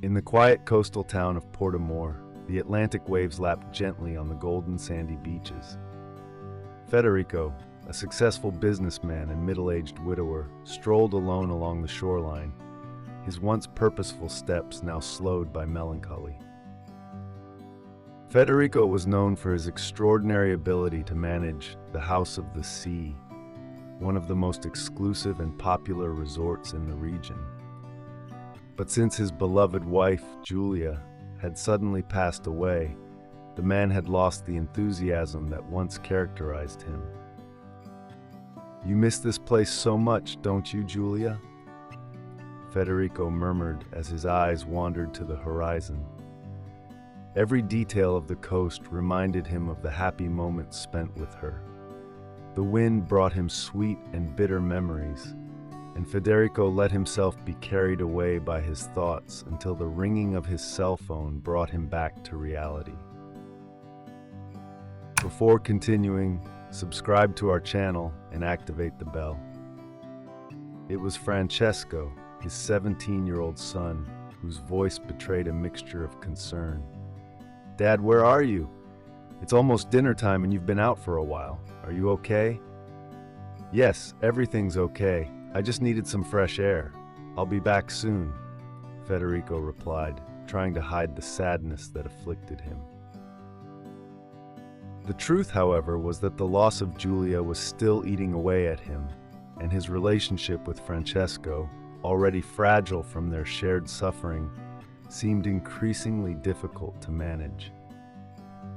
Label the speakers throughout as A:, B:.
A: In the quiet coastal town of Portimore, the Atlantic waves lapped gently on the golden sandy beaches. Federico, a successful businessman and middle-aged widower, strolled alone along the shoreline, his once purposeful steps now slowed by melancholy. Federico was known for his extraordinary ability to manage the House of the Sea, one of the most exclusive and popular resorts in the region. But since his beloved wife, Giulia, had suddenly passed away, the man had lost the enthusiasm that once characterized him. "You miss this place so much, don't you, Giulia?" Federico murmured as his eyes wandered to the horizon. Every detail of the coast reminded him of the happy moments spent with her. The wind brought him sweet and bitter memories, and Federico let himself be carried away by his thoughts until the ringing of his cell phone brought him back to reality. Before continuing, subscribe to our channel and activate the bell. It was Francesco, his 17-year-old son, whose voice betrayed a mixture of concern. "Dad, where are you? It's almost dinner time and you've been out for a while. Are you okay?" "Yes, everything's okay. I just needed some fresh air. I'll be back soon," Federico replied, trying to hide the sadness that afflicted him. The truth, however, was that the loss of Giulia was still eating away at him, and his relationship with Francesco, already fragile from their shared suffering, seemed increasingly difficult to manage.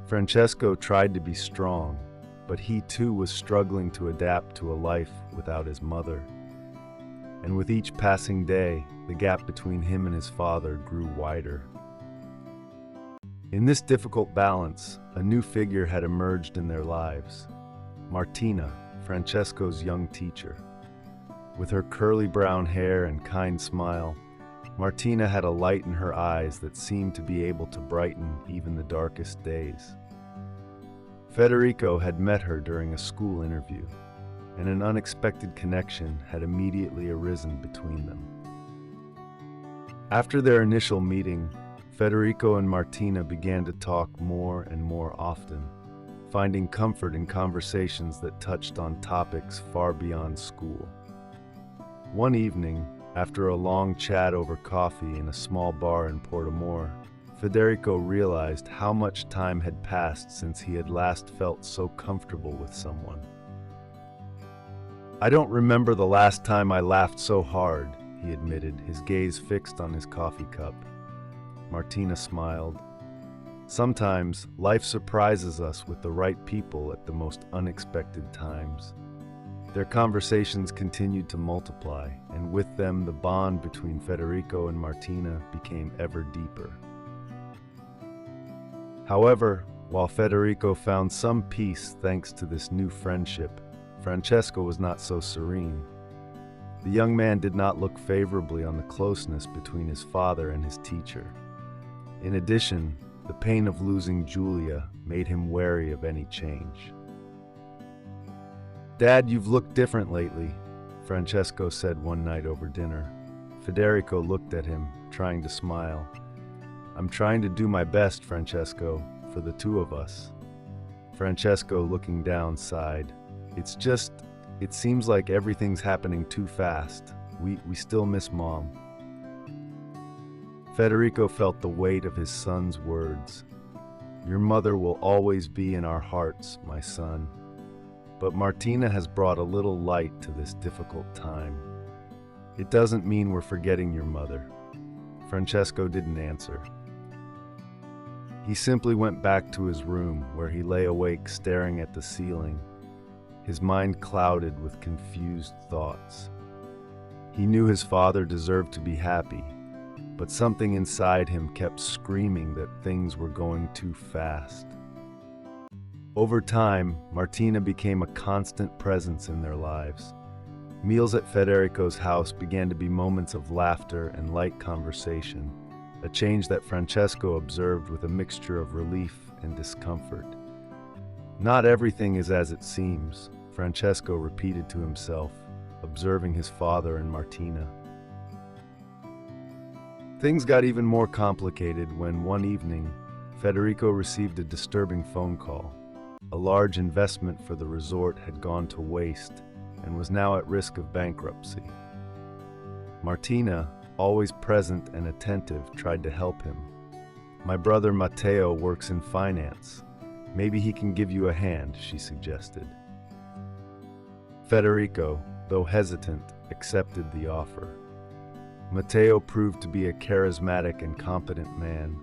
A: Francesco tried to be strong, but he too was struggling to adapt to a life without his mother. And with each passing day, the gap between him and his father grew wider. In this difficult balance, a new figure had emerged in their lives: Martina, Francesco's young teacher. With her curly brown hair and kind smile, Martina had a light in her eyes that seemed to be able to brighten even the darkest days. Federico had met her during a school interview, and an unexpected connection had immediately arisen between them. After their initial meeting, Federico and Martina began to talk more and more often, finding comfort in conversations that touched on topics far beyond school. One evening, after a long chat over coffee in a small bar in Portimore, Federico realized how much time had passed since he had last felt so comfortable with someone. "I don't remember the last time I laughed so hard," he admitted, his gaze fixed on his coffee cup. Martina smiled. "Sometimes life surprises us with the right people at the most unexpected times." Their conversations continued to multiply, and with them the bond between Federico and Martina became ever deeper. However, while Federico found some peace thanks to this new friendship, Francesco was not so serene. The young man did not look favorably on the closeness between his father and his teacher. In addition, the pain of losing Giulia made him wary of any change. "Dad, you've looked different lately," Francesco said one night over dinner. Federico looked at him, trying to smile. "I'm trying to do my best, Francesco, for the two of us." Francesco, looking down, sighed. It seems like everything's happening too fast. We still miss Mom." Federico felt the weight of his son's words. "Your mother will always be in our hearts, my son. But Martina has brought a little light to this difficult time. It doesn't mean we're forgetting your mother." Francesco didn't answer. He simply went back to his room, where he lay awake staring at the ceiling, his mind clouded with confused thoughts. He knew his father deserved to be happy, but something inside him kept screaming that things were going too fast. Over time, Martina became a constant presence in their lives. Meals at Federico's house began to be moments of laughter and light conversation, a change that Francesco observed with a mixture of relief and discomfort. "Not everything is as it seems," Francesco repeated to himself, observing his father and Martina. Things got even more complicated when one evening, Federico received a disturbing phone call. A large investment for the resort had gone to waste and was now at risk of bankruptcy. Martina, always present and attentive, tried to help him. "My brother Matteo works in finance. Maybe he can give you a hand," she suggested. Federico, though hesitant, accepted the offer. Matteo proved to be a charismatic and competent man,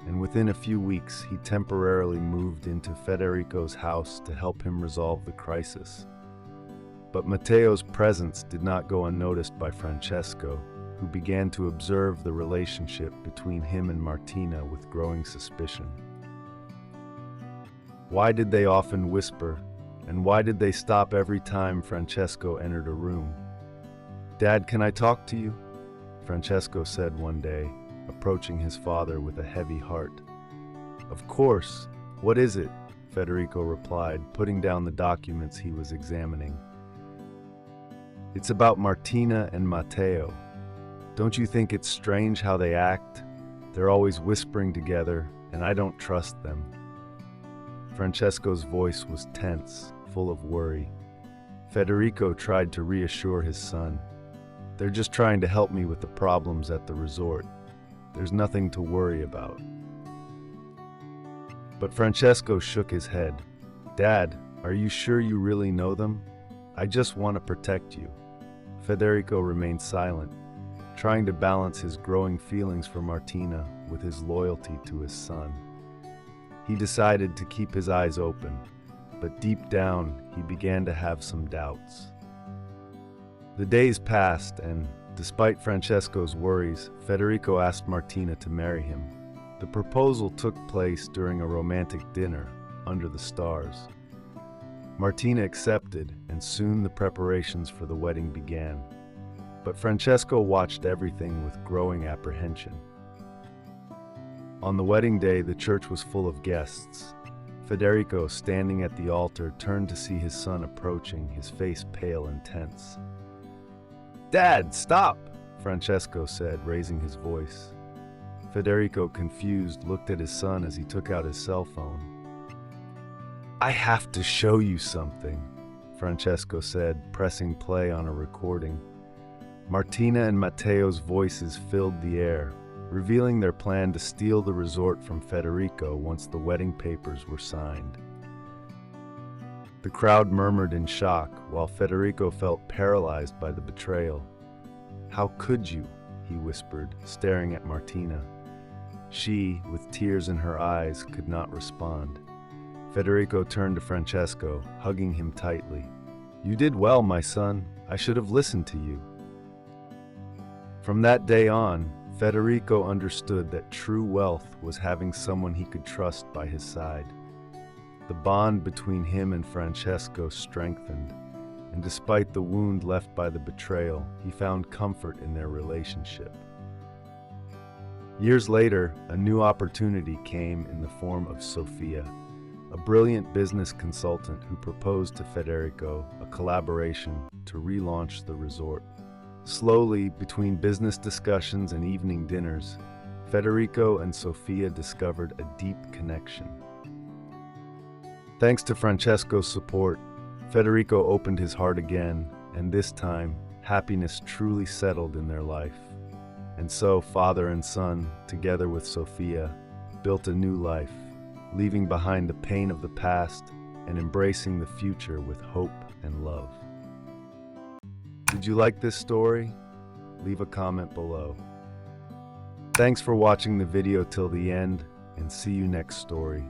A: and within a few weeks he temporarily moved into Federico's house to help him resolve the crisis. But Matteo's presence did not go unnoticed by Francesco, who began to observe the relationship between him and Martina with growing suspicion. Why did they often whisper, and why did they stop every time Francesco entered a room? "Dad, can I talk to you?" Francesco said one day, approaching his father with a heavy heart. "Of course. What is it?" Federico replied, putting down the documents he was examining. "It's about Martina and Matteo. Don't you think it's strange how they act? They're always whispering together, and I don't trust them." Francesco's voice was tense, full of worry. Federico tried to reassure his son. "They're just trying to help me with the problems at the resort. There's nothing to worry about." But Francesco shook his head. "Dad, are you sure you really know them? I just want to protect you." Federico remained silent, trying to balance his growing feelings for Martina with his loyalty to his son. He decided to keep his eyes open, but deep down he began to have some doubts. The days passed, and despite Francesco's worries, Federico asked Martina to marry him. The proposal took place during a romantic dinner under the stars. Martina accepted, and soon the preparations for the wedding began. But Francesco watched everything with growing apprehension. On the wedding day, the church was full of guests. Federico, standing at the altar, turned to see his son approaching, his face pale and tense. "Dad, stop!" Francesco said, raising his voice. Federico, confused, looked at his son as he took out his cell phone. "I have to show you something," Francesco said, pressing play on a recording. Martina and Matteo's voices filled the air, revealing their plan to steal the resort from Federico once the wedding papers were signed. The crowd murmured in shock, while Federico felt paralyzed by the betrayal. "How could you?" he whispered, staring at Martina. She, with tears in her eyes, could not respond. Federico turned to Francesco, hugging him tightly. "You did well, my son. I should have listened to you." From that day on, Federico understood that true wealth was having someone he could trust by his side. The bond between him and Francesco strengthened, and despite the wound left by the betrayal, he found comfort in their relationship. Years later, a new opportunity came in the form of Sofia, a brilliant business consultant who proposed to Federico a collaboration to relaunch the resort. Slowly, between business discussions and evening dinners, Federico and Sofia discovered a deep connection. Thanks to Francesco's support, Federico opened his heart again, and this time, happiness truly settled in their life. And so, father and son, together with Sofia, built a new life, leaving behind the pain of the past and embracing the future with hope and love. Did you like this story? Leave a comment below. Thanks for watching the video till the end, and see you next story.